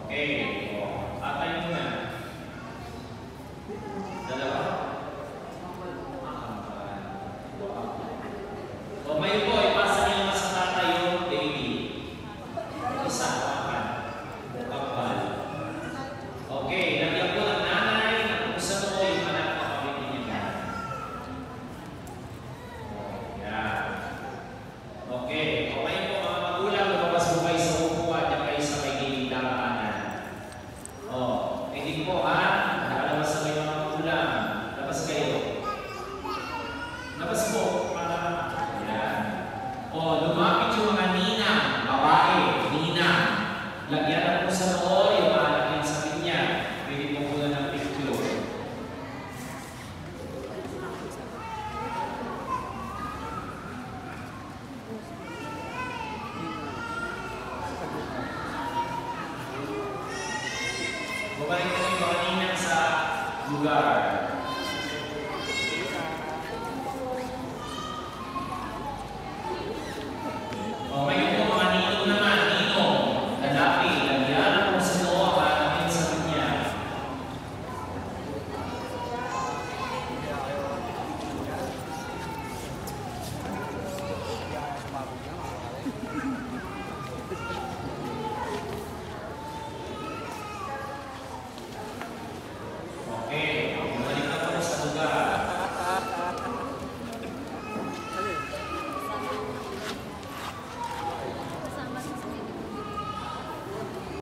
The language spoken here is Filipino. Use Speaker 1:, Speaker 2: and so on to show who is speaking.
Speaker 1: Okay. Atay muna. Dalawa. May po, ipasa niyo sa tatay yung baby. Isa, kapal. Okay, lagyan po ng nanay, napusa mo yung anak na pamilya niya. Yan. Okay, okay po mga magulang, lumabas po kayo sa upuan, diyan kayo sa may gilid ng kanan. Hindi po ha, nakalabas na kayo mga magulang. Labas kayo. Labas po. Lumapit yung mga ninang, babae, ninang. Lagyan po sa noo yung anak yan sa kanya. Pwede po muna ng picture. Bumalik na yung mga ninang sa lugar.